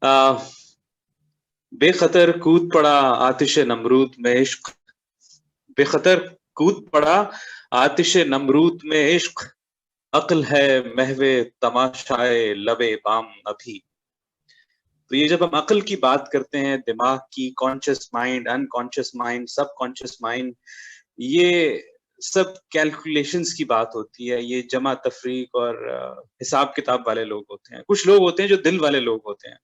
आ, बेखतर कूद पड़ा आतिश नमरूद में इश्क, बेखतर कूद पड़ा आतिश नमरूद में इश्क, अक्ल है महवे तमाशाए लबे बाम अभी। तो ये जब हम अक्ल की बात करते हैं, दिमाग की, कॉन्शियस माइंड, अनकॉन्शियस माइंड, सब कॉन्शियस माइंड, ये सब कैलकुलेशंस की बात होती है। ये जमा तफरीक और हिसाब किताब वाले लोग होते हैं। कुछ लोग होते हैं जो दिल वाले लोग होते हैं,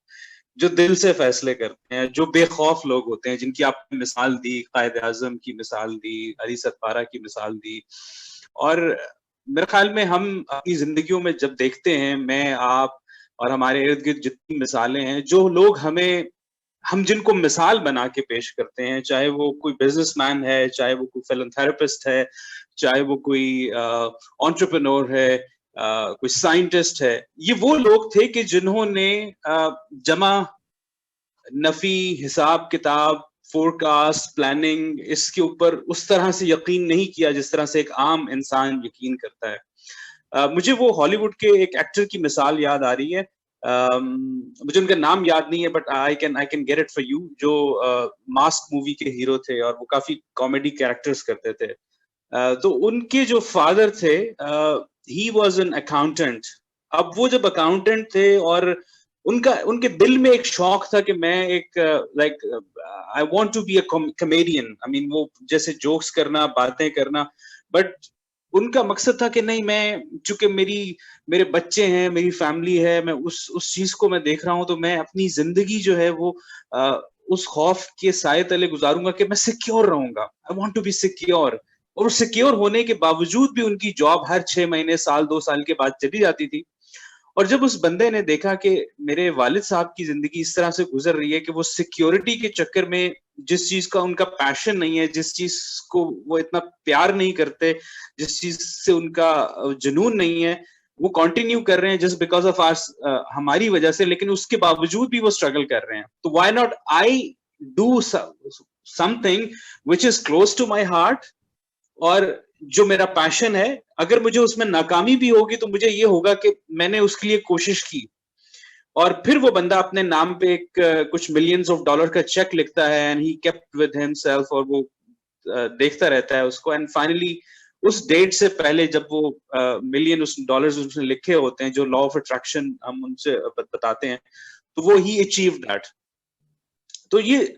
जो दिल से फैसले करते हैं, जो बेखौफ लोग होते हैं, जिनकी आपने मिसाल दी, कायद आजम की मिसाल दी, अली सतपारा की मिसाल दी। और मेरे ख्याल में हम अपनी जिंदगियों में जब देखते हैं, मैं आप और हमारे इर्द गिर्द जितनी मिसालें हैं, जो लोग हम जिनको मिसाल बना के पेश करते हैं, चाहे वो कोई बिजनेसमैन है, चाहे वो कोई फिलैंथेरेपिस्ट है, चाहे वो कोई एंटरप्रेन्योर है, कोई साइंटिस्ट है, ये वो लोग थे कि जिन्होंने जमा नफी, हिसाब किताब, फोरकास्ट, प्लानिंग, इसके ऊपर उस तरह से यकीन नहीं किया जिस तरह से एक आम इंसान यकीन करता है। मुझे वो हॉलीवुड के एक एक्टर की मिसाल याद आ रही है। मुझे उनका नाम याद नहीं है, but I can get it for you, जो मास्क मूवी के हीरो थे और वो काफी कॉमेडी कैरेक्टर्स करते थे। तो उनके जो फादर थे, ही वाज एन अकाउंटेंट। अब वो जब अकाउंटेंट थे और उनके दिल में एक शौक था कि मैं एक like I want to be a comedian. I mean वो जैसे जोक्स करना, बातें करना, बट उनका मकसद था कि नहीं, मैं चूंकि मेरे बच्चे हैं, मेरी फैमिली है, मैं उस चीज को मैं देख रहा हूं, तो मैं अपनी जिंदगी जो है वो उस खौफ के साए तले गुजारूंगा कि मैं सिक्योर रहूंगा। I want to be secure. और सिक्योर होने के बावजूद भी उनकी जॉब हर 6 महीने, साल, 2 साल के बाद चली जाती थी। और जब उस बंदे ने देखा कि मेरे वालिद साहब की जिंदगी इस तरह से गुजर रही है कि वो सिक्योरिटी के चक्कर में जिस चीज का उनका पैशन नहीं है, जिस चीज को वो इतना प्यार नहीं करते, जिस चीज से उनका जुनून नहीं है, वो कंटिन्यू कर रहे हैं जस्ट बिकॉज ऑफ आर, हमारी वजह से, लेकिन उसके बावजूद भी वो स्ट्रगल कर रहे हैं। तो why not I do something which is close to my heart, और जो मेरा पैशन है, अगर मुझे उसमें नाकामी भी होगी तो मुझे ये होगा कि मैंने उसके लिए कोशिश की। और फिर वो बंदा अपने नाम पे एक कुछ मिलियंस ऑफ डॉलर का चेक लिखता है, and he kept with himself, और वो देखता रहता है उसको, एंड फाइनली उस डेट से पहले जब वो मिलियन उस डॉलर्स उसने लिखे होते हैं, जो लॉ ऑफ अट्रैक्शन हम उनसे बताते हैं, तो वो ही अचीव दैट। तो ये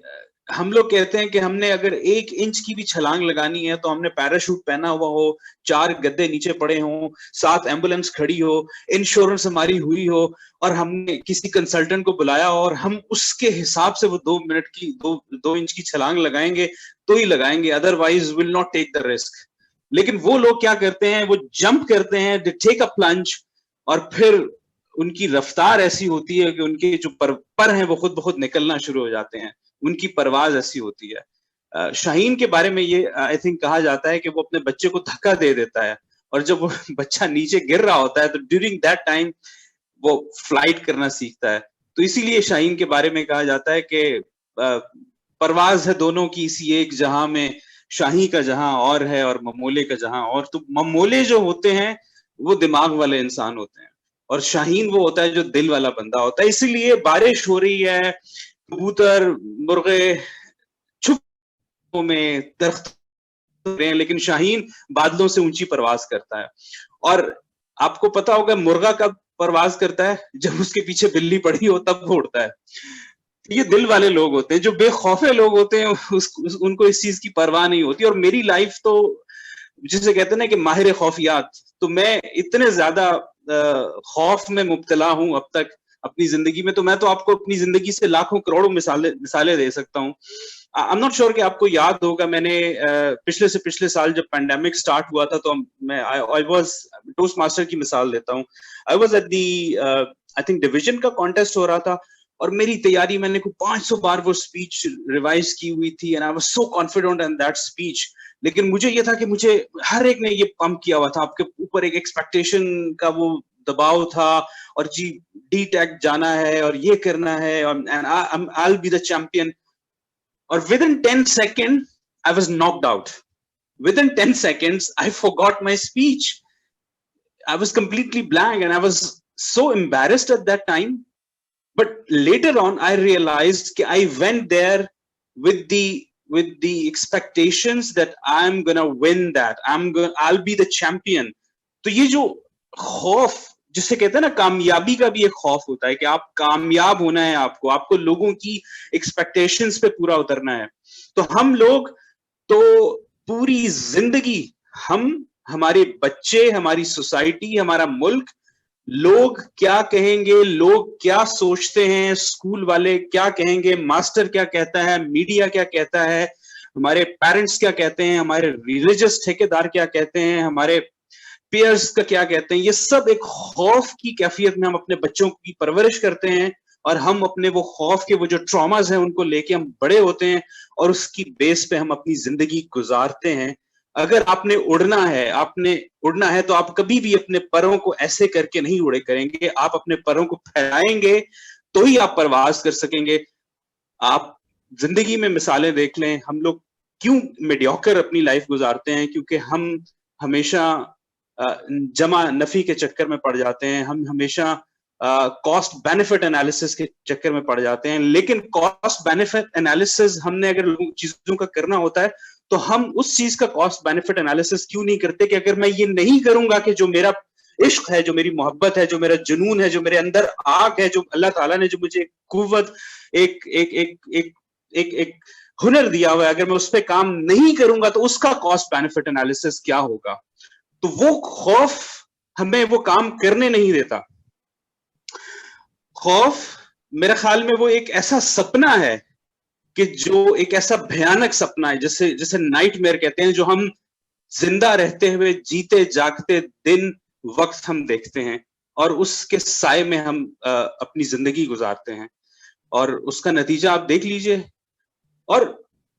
हम लोग कहते हैं कि हमने अगर 1 इंच की भी छलांग लगानी है तो हमने पैराशूट पहना हुआ हो, 4 गद्दे नीचे पड़े हों, 7 एम्बुलेंस खड़ी हो, इंश्योरेंस हमारी हुई हो, और हमने किसी कंसल्टेंट को बुलाया और हम उसके हिसाब से वो 2 मिनट की 2 इंच की छलांग लगाएंगे तो ही लगाएंगे, otherwise will not take the risk. लेकिन वो लोग क्या करते हैं, वो जंप करते हैं, दे टेक अ प्लंज, और फिर उनकी रफ्तार ऐसी होती है कि उनके जो पर हैं वो खुद ब खुद निकलना शुरू हो जाते हैं। उनकी परवाज ऐसी होती है। शाहीन के बारे में ये आई थिंक कहा जाता है कि वो अपने बच्चे को धक्का दे देता है, और जब वो बच्चा नीचे गिर रहा होता है तो ड्यूरिंग दैट टाइम वो फ्लाइट करना सीखता है। तो इसीलिए शाहीन के बारे में कहा जाता है कि परवाज है दोनों की इसी एक जहां में, शाही का जहां और है और ममोले का जहां और। तो ममोले जो होते हैं वो दिमाग वाले इंसान होते हैं, और शाहीन वो होता है जो दिल वाला बंदा होता है। इसीलिए बारिश हो रही है, कबूतर, मुर्गे छुप में दरख्त रहे हैं, लेकिन शाहीन बादलों से ऊंची परवाज करता है। और आपको पता होगा मुर्गा कब परवाज करता है, जब उसके पीछे बिल्ली पड़ी हो तब वो उड़ता है। ये दिल वाले लोग होते हैं, जो बेखौफे लोग होते हैं, उनको इस चीज की परवाह नहीं होती। और मेरी लाइफ तो जिसे कहते हैं ना कि माहिर खौफियात, तो मैं इतने ज्यादा खौफ में मुब्तला हूं अब तक अपनी जिंदगी में। तो मैं तो आपको अपनी जिंदगी से लाखों करोड़ों मिसालें दे सकता हूँ। आई एम नॉट श्योर कि आपको याद होगा, मैंने पिछले से पिछले साल जब पैंडेमिक स्टार्ट हुआ था, तो मैं आई वाज टोस्ट मास्टर की मिसाल देता हूँ। I was at the I think division का कॉन्टेस्ट हो रहा था, और मेरी तैयारी, मैंने को 500 बार वो स्पीच रिवाइज की हुई थी, and I was so confident in that speech. लेकिन मुझे ये था कि मुझे हर एक ने ये पंप किया हुआ था, आपके ऊपर एक एक्सपेक्टेशन का वो दबाव था, और जी डी टेक जाना है और ये करना है, और I will be the champion. और within 10 second I was knocked out. Within 10 seconds, I forgot my speech. I was completely blank, and I was so embarrassed at that time. But later on I realized that I went there with the expectations that I'm gonna win, that I'll be the champion. تو یہ جو خوف جسے کہتے ہیں نا کامیابی کا بھی ایک خوف ہوتا ہے کہ آپ کامیاب ہونا ہے، آپ کو لوگوں کی ایکسپیکٹیشنز پہ پورا اترنا ہے. تو ہم لوگ تو پوری زندگی ہمارے بچے، ہماری سوسائٹی، ہمارا ملک، لوگ کیا کہیں گے، لوگ کیا سوچتے ہیں، اسکول والے کیا کہیں گے، ماسٹر کیا کہتا ہے، میڈیا کیا کہتا ہے، ہمارے پیرنٹس کیا کہتے ہیں، ہمارے ریلیجس ٹھیکیدار کیا کہتے ہیں، ہمارے پیئرس کا کیا کہتے ہیں. یہ سب ایک خوف کی کیفیت میں ہم اپنے بچوں کی پرورش کرتے ہیں، اور ہم اپنے وہ خوف کے وہ جو ٹراماز ہیں ان کو لے کے ہم بڑے ہوتے ہیں، اور اس کی بیس پہ ہم اپنی زندگی گزارتے ہیں. اگر آپ نے اڑنا ہے تو آپ کبھی بھی اپنے پروں کو ایسے کر کے نہیں اڑے کریں گے، آپ اپنے پروں کو پھیلائیں گے تو ہی آپ پرواز کر سکیں گے. آپ زندگی میں مثالیں دیکھ لیں، ہم لوگ کیوں میڈیوکر اپنی لائف گزارتے ہیں؟ کیونکہ ہم ہمیشہ جمع نفی کے چکر میں پڑ جاتے ہیں، ہم ہمیشہ کاسٹ بینیفٹ انالیسس کے چکر میں پڑ جاتے ہیں. لیکن کاسٹ بینیفٹ انالیسس ہم نے اگر چیزوں کا کرنا ہوتا ہے تو ہم اس چیز کا کاسٹ بینیفٹ انالیسس کیوں نہیں کرتے کہ اگر میں یہ نہیں کروں گا کہ جو میرا عشق ہے، جو میری محبت ہے، جو میرا جنون ہے، جو میرے اندر آگ ہے، جو اللہ تعالیٰ نے جو مجھے قوت، ایک ایک ایک ایک ایک ایک ہنر دیا ہوا ہے، اگر میں اس پہ کام نہیں کروں گا تو اس کا کاسٹ بینیفٹ انالیسس کیا ہوگا؟ تو وہ خوف ہمیں وہ کام کرنے نہیں دیتا. خوف میرے خیال میں وہ ایک ایسا سپنا ہے کہ جو ایک ایسا بھیانک سپنا ہے جسے نائٹ میئر کہتے ہیں، جو ہم زندہ رہتے ہوئے جیتے جاگتے دن وقت ہم دیکھتے ہیں، اور اس کے سائے میں ہم اپنی زندگی گزارتے ہیں، اور اس کا نتیجہ آپ دیکھ لیجئے. اور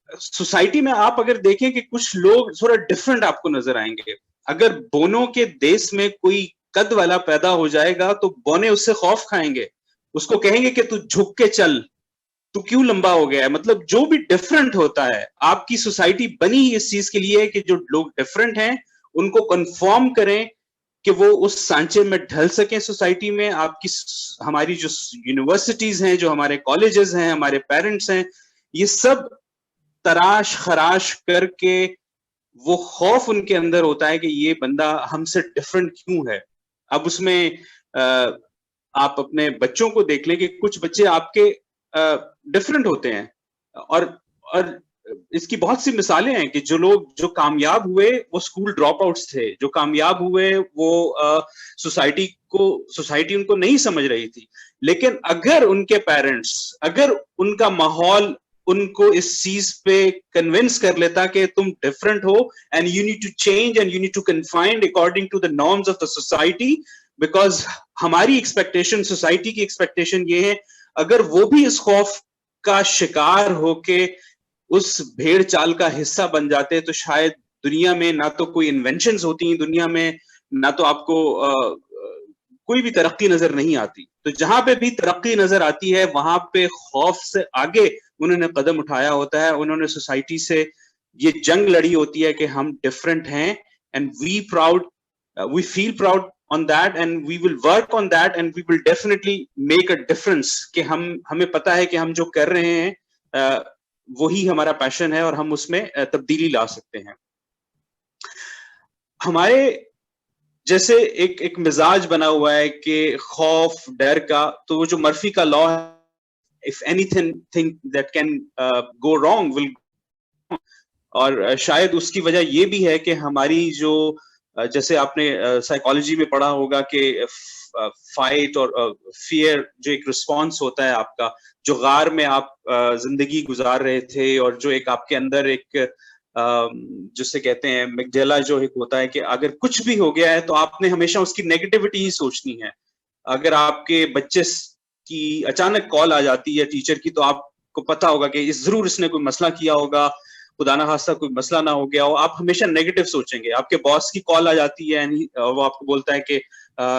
سوسائٹی میں آپ اگر دیکھیں کہ کچھ لوگ تھوڑا ڈفرنٹ آپ کو نظر آئیں گے. اگر بونوں کے دیس میں کوئی قد والا پیدا ہو جائے گا تو بونے اس سے خوف کھائیں گے، اس کو کہیں گے کہ تو جھک کے چل، تو کیوں لمبا ہو گیا ہے. مطلب جو بھی ڈفرنٹ ہوتا ہے، آپ کی سوسائٹی بنی اس چیز کے لیے کہ جو لوگ ڈفرنٹ ہیں ان کو کنفارم کریں کہ وہ اس سانچے میں ڈھل سکیں سوسائٹی میں. آپ کی ہماری جو یونیورسٹیز ہیں، جو ہمارے کالجز ہیں، ہمارے پیرنٹس ہیں، یہ سب تراش خراش کر کے وہ خوف ان کے اندر ہوتا ہے کہ یہ بندہ ہم سے ڈفرنٹ کیوں ہے. اب اس میں آپ اپنے بچوں کو دیکھ لیں کہ کچھ بچے آپ کے ڈفرنٹ ہوتے ہیں، اور اس کی بہت سی مثالیں ہیں کہ جو لوگ جو کامیاب ہوئے وہ اسکول ڈراپ آؤٹس تھے، جو کامیاب ہوئے وہ سوسائٹی ان کو نہیں سمجھ رہی تھی. لیکن اگر ان کے پیرنٹس، اگر ان کا ماحول ان کو اس چیز پہ کنونس کر لیتا کہ تم ڈفرنٹ ہو and you need to change and you need to confined according to the norms of the society, because ہماری ایکسپیکٹیشن، سوسائٹی کی ایکسپیکٹیشن یہ ہے، اگر وہ بھی اس خوف کا شکار ہو کے اس بھیڑ چال کا حصہ بن جاتے تو شاید دنیا میں نہ تو کوئی انوینشنز ہوتی ہیں، دنیا میں نہ تو آپ کو کوئی بھی ترقی نظر نہیں آتی. تو جہاں پہ بھی ترقی نظر آتی ہے وہاں پہ خوف سے آگے انہوں نے قدم اٹھایا ہوتا ہے، انہوں نے سوسائٹی سے یہ جنگ لڑی ہوتی ہے کہ ہم ڈفرنٹ ہیں، and we feel proud on that and we will work on that and we will definitely make a difference کہ ہمیں پتا ہے کہ ہم جو کر رہے ہیں وہی ہمارا پیشن ہے اور ہم اس میں تبدیلی لا سکتے ہیں. ہمارے جیسے ایک مزاج بنا ہوا ہے کہ خوف ڈر کا، تو وہ جو مرفی کا لا ہے، if anything that can go wrong will، اور شاید اس کی وجہ یہ بھی ہے کہ ہماری جو، جیسے آپ نے سائیکالوجی میں پڑھا ہوگا کہ فائٹ اور فیئر جو ایک رسپانس ہوتا ہے آپ کا، جو غار میں آپ زندگی گزار رہے تھے، اور جو ایک آپ کے اندر ایک جسے کہتے ہیں مگڈیلا جو ایک ہوتا ہے کہ اگر کچھ بھی ہو گیا ہے تو آپ نے ہمیشہ اس کی نیگیٹیوٹی ہی سوچنی ہے. اگر آپ کے بچے کی اچانک کال آ جاتی ہے ٹیچر کی تو آپ کو پتا ہوگا کہ ضرور اس نے کوئی مسئلہ کیا ہوگا، خدا نہ خواستہ کوئی مسئلہ نہ ہو گیا ہو، آپ ہمیشہ نیگیٹو سوچیں گے. آپ کے باس کی کال آ جاتی ہے، وہ آپ کو بولتا ہے کہ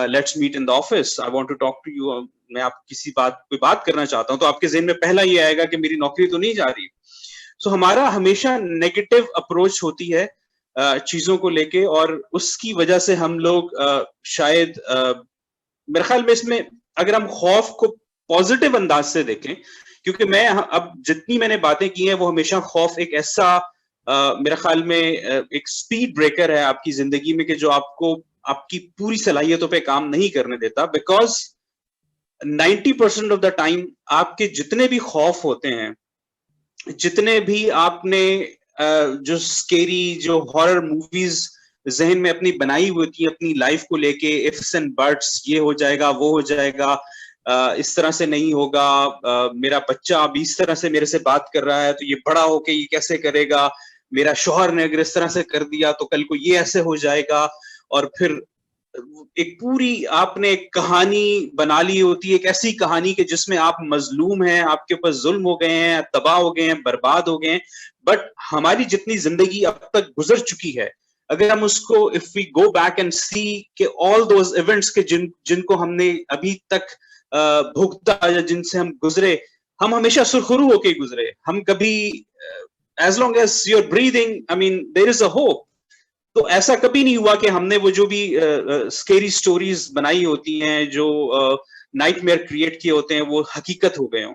let's meet in the office, I want to talk to you, میں آپ کوئی بات کرنا چاہتا ہوں، تو آپ کے ذہن میں پہلا یہ آئے گا کہ میری نوکری تو نہیں جا رہی. سو ہمارا ہمیشہ نیگیٹو اپروچ ہوتی ہے چیزوں کو لے کے، اور اس کی وجہ سے ہم لوگ شاید میرے خیال میں اس میں اگر ہم خوف کو पॉजिटिव अंदाज से देखें, क्योंकि मैं अब जितनी मैंने बातें की हैं वो हमेशा खौफ एक ऐसा मेरा ख्याल में एक स्पीड ब्रेकर है आपकी जिंदगी में कि जो आपको आपकी पूरी सलाहियतों पे काम नहीं करने देता, बिकॉज 90% ऑफ द टाइम आपके जितने भी खौफ होते हैं, जितने भी आपने जो स्केरी जो हॉरर मूवीज जहन में अपनी बनाई हुई थी अपनी लाइफ को लेके, इफ्स एंड बट्स, ये हो जाएगा वो हो जाएगा, इस तरह से नहीं होगा, मेरा बच्चा अब इस तरह से मेरे से बात कर रहा है तो ये बड़ा होके ये कैसे करेगा, मेरा शौहर ने अगर इस तरह से कर दिया तो कल को ये ऐसे हो जाएगा, और फिर एक पूरी आपने एक कहानी बना ली होती है, एक ऐसी कहानी कि जिसमें आप मजलूम हैं, आपके ऊपर जुल्म हो गए हैं, तबाह हो गए हैं, बर्बाद हो गए हैं, बट हमारी जितनी जिंदगी अब तक गुजर चुकी है, अगर हम उसको if we go back and see कि ऑल दोज इवेंट्स के जिनको हमने अभी तक भुगता या जिनसे हम गुजरे, हम हमेशा सुरखरू होके गुजरे, हम कभी as long as your breathing, I mean there is a hope. तो ऐसा कभी नहीं हुआ कि हमने वो जो भी स्केरी स्टोरीज बनाई होती हैं, जो नाइटमेयर क्रिएट किए होते हैं, वो हकीकत हो गए हों।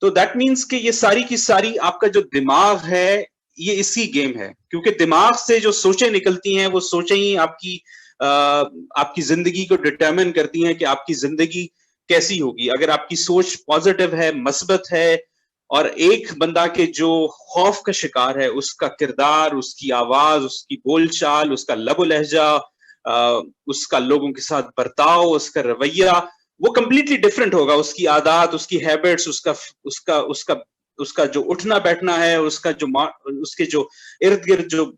तो दैट मीन्स कि ये सारी की सारी आपका जो दिमाग है ये इसी गेम है, क्योंकि दिमाग से जो सोचें निकलती हैं वो सोचें ही आपकी जिंदगी को डिटरमिन करती हैं कि आपकी जिंदगी कैसी होगी। अगर आपकी सोच पॉजिटिव है, मस्बत है, और एक बंदा के जो खौफ का शिकार है उसका किरदार, उसकी आवाज, उसकी बोलचाल, उसका लबो लहजा, उसका लोगों के साथ बर्ताव, उसका रवैया वो कंप्लीटली डिफरेंट होगा, उसकी आदत, उसकी हैबिट्स, उसका जो उठना बैठना है, उसके जो इर्द गिर्द जो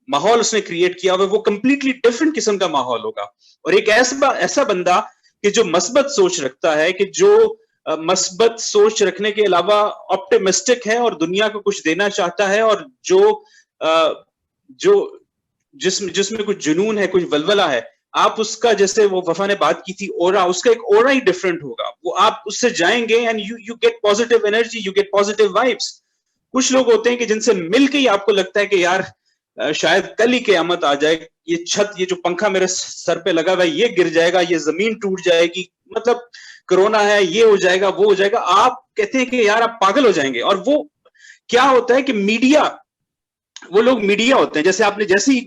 माहौल उसने क्रिएट किया हुआ वो कंप्लीटली डिफरेंट किस्म का माहौल होगा। और एक ऐसा बंदा कि जो मस्बत सोच रखता है, कि जो मस्बत सोच रखने के अलावा ऑप्टिमिस्टिक है और दुनिया को कुछ देना चाहता है, और जिसमें कुछ जुनून है, कुछ वलवला है, आप उसका, जैसे वो वफा ने बात की थी, ओरा, उसका एक ओरा ही डिफरेंट होगा। वो आप उससे जाएंगे and you get positive energy, you get positive vibes. कुछ लोग होते हैं कि जिनसे मिलके ही आपको लगता है कि यार शायद कल ही क़यामत आ जाए, ये छत, ये जो पंखा मेरे सर पे लगा हुआ है ये गिर जाएगा, ये जमीन टूट जाएगी, मतलब कोरोना है, ये हो जाएगा वो हो जाएगा। आप कहते हैं कि यार आप पागल हो जाएंगे। और वो क्या होता है कि मीडिया, वो लोग मीडिया होते हैं, जैसे आपने जैसे ही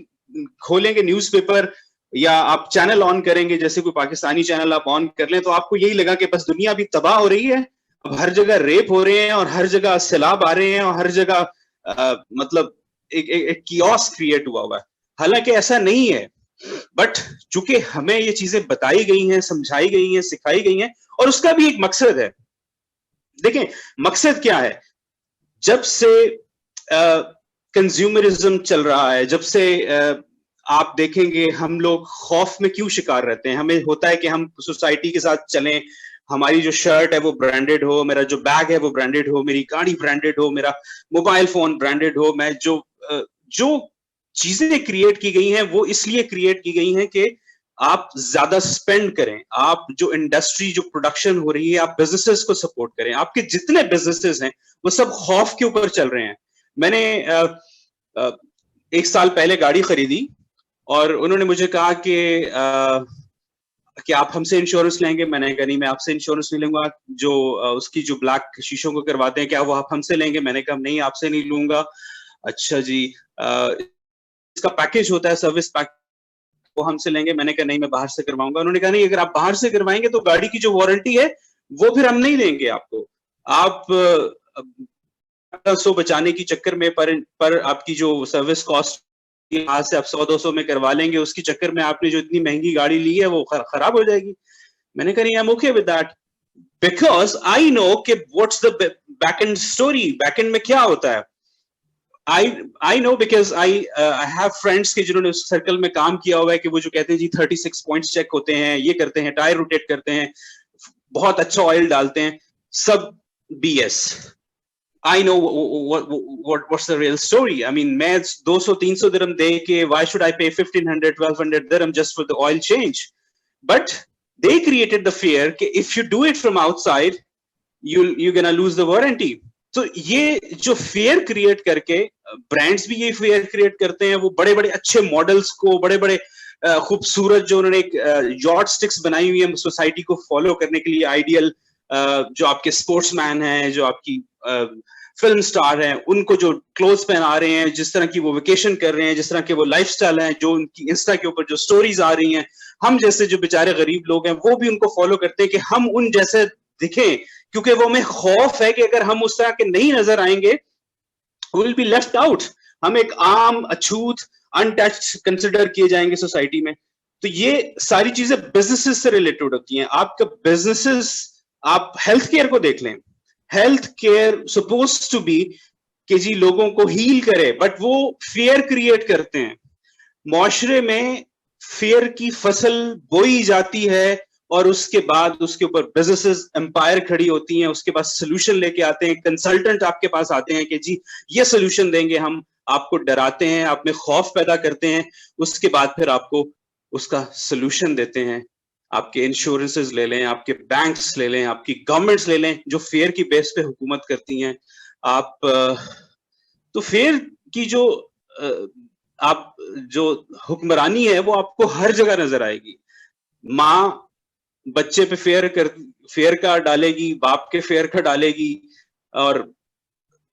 खोलेंगे न्यूज़पेपर या आप चैनल ऑन करेंगे, जैसे कोई पाकिस्तानी चैनल आप ऑन कर लें, तो आपको यही लगा कि बस दुनिया अभी तबाह हो रही है, अब हर जगह रेप हो रहे हैं और हर जगह सैलाब आ रहे हैं और हर जगह मतलब एक कियोस क्रिएट हुआ है। हालांकि ऐसा नहीं है, बट चूंकि हमें ये चीजें बताई गई हैं, समझाई गई हैं, सिखाई गई हैं, और उसका भी एक मकसद है। देखें मकसद क्या है, जब से कंज्यूमरिज्म चल रहा है, जब से आप देखेंगे हम लोग खौफ में क्यों शिकार रहते हैं। हमें होता है कि हम सोसाइटी के साथ चलें, हमारी जो शर्ट है वो ब्रांडेड हो, मेरा जो बैग है वो ब्रांडेड हो, मेरी गाड़ी ब्रांडेड हो, मेरा मोबाइल फोन ब्रांडेड हो, मैं जो चीजें क्रिएट की गई हैं वो इसलिए क्रिएट की गई हैं कि आप ज्यादा स्पेंड करें, आप जो इंडस्ट्री, जो प्रोडक्शन हो रही है, आप बिजनेसेस को सपोर्ट करें। आपके जितने बिजनेसेस हैं वो सब खौफ के ऊपर चल रहे हैं। मैंने 1 साल पहले गाड़ी खरीदी और उन्होंने मुझे कहा कि आप हमसे इंश्योरेंस लेंगे। मैंने कहा नहीं, मैं आपसे इंश्योरेंस नहीं लूंगा। जो उसकी जो ब्लैक शीशों को करवाते हैं, क्या वो आप हमसे लेंगे? मैंने कहा नहीं, आपसे नहीं लूंगा। अच्छा जी, इसका पैकेज होता है, सर्विस पैकेज, वो हमसे लेंगे। मैंने कहा नहीं, मैं बाहर से करवाऊंगा। उन्होंने कहा नहीं, अगर आप बाहर से करवाएंगे तो गाड़ी की जो वारंटी है वो फिर हम नहीं देंगे आपको। आप 100 बचाने की चक्कर में पर आपकी जो सर्विस कॉस्ट आज से आप 100-200 में करवा लेंगे, उसकी चक्कर में आपने जो इतनी महंगी गाड़ी ली है वो खराब हो जाएगी। मैंने कहा नहीं, I am okay with that, because I know कि what's the back end story, back end में क्या होता है। I know because I have friends के जिन्होंने उस सर्कल में काम किया हुआ है, कि वो जो कहते हैं जी 36 पॉइंट्स चेक होते हैं, ये करते हैं, टायर रोटेट करते हैं, बहुत अच्छा ऑयल डालते हैं, सब BS। I know what's the real story. I mean, मैं 200-300 dirham दे के why should I pay 1500-1200 dirham just for the oil change? But they created the fear कि if you do it from outside, you're gonna lose the warranty. तो ये जो fair create करके, brands भी ये fair create करते हैं, वो बड़े बड़े अच्छे मॉडल्स को, बड़े बड़े खूबसूरत जो उन्होंने एक यॉर्ड स्टिक्स बनाई हुई है सोसाइटी को फॉलो करने के लिए, आइडियल جو آپ کے اسپورٹس مین ہیں, جو آپ کی فلم سٹار ہیں, ان کو جو کلوتھس پہنا رہے ہیں, جس طرح کی وہ ویکیشن کر رہے ہیں, جس طرح کے وہ لائف سٹائل ہیں, جو ان کی انسٹا کے اوپر جو سٹوریز آ رہی ہیں, ہم جیسے جو بیچارے غریب لوگ ہیں وہ بھی ان کو فالو کرتے ہیں کہ ہم ان جیسے دکھیں, کیونکہ وہ ہمیں خوف ہے کہ اگر ہم اس طرح کے نہیں نظر آئیں گے ول بی لیفٹ آؤٹ, ہم ایک عام اچھوت انٹچڈ کنسیڈر کیے جائیں گے سوسائٹی میں. تو یہ ساری چیزیں بزنسز سے ریلیٹڈ ہوتی ہیں. آپ کا بزنسز, آپ ہیلتھ کیئر کو دیکھ لیں, health care suppose to be کہ جی لوگوں کو ہیل کرے, بٹ وہ فیئر کریٹ کرتے ہیں. معاشرے میں فیئر کی فصل بوئی جاتی ہے اور اس کے بعد اس کے اوپر بزنسز امپائر کھڑی ہوتی ہیں, اس کے پاس سولوشن لے کے آتے ہیں, کنسلٹنٹ آپ کے پاس آتے ہیں کہ جی یہ سولوشن دیں گے ہم, آپ کو ڈراتے ہیں, آپ میں خوف پیدا کرتے ہیں, اس کے بعد پھر آپ کو اس کا سولوشن دیتے ہیں. آپ کے انشورنسز لے لیں, آپ کے بینکس لے لیں, آپ کی گورنمنٹس لے لیں جو فیئر کی بیس پہ حکومت کرتی ہیں. آپ تو فیئر کی جو آپ جو حکمرانی ہے وہ آپ کو ہر جگہ نظر آئے گی. ماں بچے پہ فیئر کا ڈالے گی, باپ کے فیئر کا ڈالے گی, اور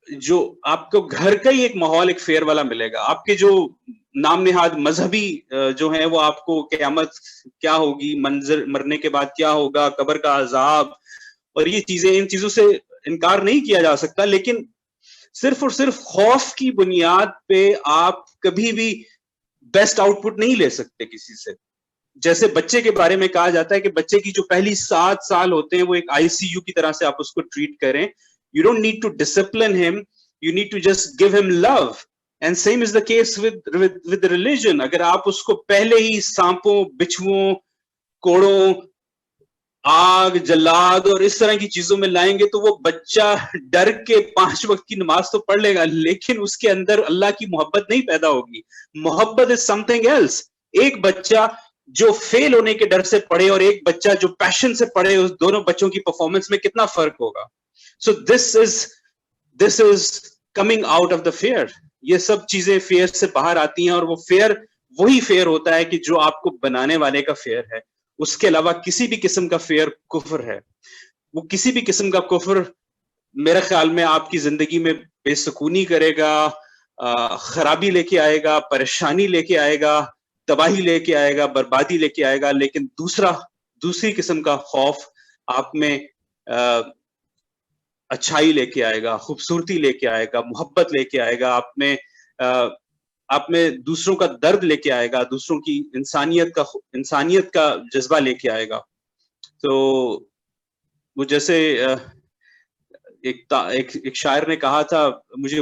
جو آپ کو گھر کا ہی ایک ماحول ایک فیئر والا ملے گا. آپ کے جو نام نہاد مذہبی جو ہیں وہ آپ کو قیامت کیا ہوگی, منظر مرنے کے بعد کیا ہوگا, قبر کا عذاب اور یہ چیزیں, ان چیزوں سے انکار نہیں کیا جا سکتا, لیکن صرف اور صرف خوف کی بنیاد پہ آپ کبھی بھی بیسٹ آؤٹ پٹ نہیں لے سکتے کسی سے. جیسے بچے کے بارے میں کہا جاتا ہے کہ بچے کی جو پہلی 7 سال ہوتے ہیں وہ ایک آئی سی یو کی طرح سے آپ اس کو ٹریٹ کریں. You don't need to discipline him, you need to just give him love. And same is the case with the religion. اگر آپ اس کو پہلے ہی سانپوں, بچھوؤں, کوڑوں, آگ, جلاد اور اس طرح کی چیزوں میں لائیں گے تو وہ بچہ ڈر کے 5 وقت کی نماز تو پڑھ لے گا, لیکن اس کے اندر اللہ کی محبت نہیں پیدا ہوگی. محبت is something else. ایک بچہ جو فیل ہونے کے ڈر سے پڑھے اور ایک بچہ جو پیشن سے پڑھے, اس دونوں بچوں کی پرفارمنس میں کتنا فرق ہوگا. So this is coming out of the fear. یہ سب چیزیں فیئر سے باہر آتی ہیں, اور وہ فیئر وہی فیئر ہوتا ہے کہ جو آپ کو بنانے والے کا فیئر ہے. اس کے علاوہ کسی بھی قسم کا فیئر کفر ہے. وہ کسی بھی قسم کا کفر میرے خیال میں آپ کی زندگی میں بے سکونی کرے گا, خرابی لے کے آئے گا, پریشانی لے کے آئے گا, تباہی لے کے آئے گا, بربادی لے کے آئے گا. لیکن دوسری قسم کا خوف آپ میں اچھائی لے کے آئے گا, خوبصورتی لے کے آئے گا, محبت لے کے آئے گا, آپ میں دوسروں کا درد لے کے آئے گا, دوسروں کی انسانیت کا جذبہ لے کے آئے گا. تو وہ جیسے ایک شاعر نے کہا تھا, مجھے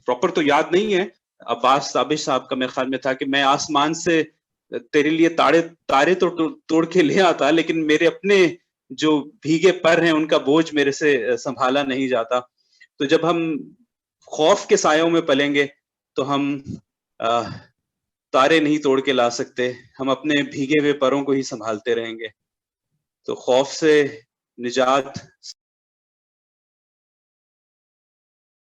پراپر تو یاد نہیں ہے, عباس تابش صاحب کا میرے خیال میں تھا کہ میں آسمان سے تیرے لیے تارے تو توڑ کے لے آتا, لیکن میرے اپنے جو بھیگے پر ہیں ان کا بوجھ میرے سے سنبھالا نہیں جاتا. تو جب ہم خوف کے سایوں میں پلیں گے تو ہم تارے نہیں توڑ کے لا سکتے, ہم اپنے بھیگے ہوئے پروں کو ہی سنبھالتے رہیں گے. تو خوف سے نجات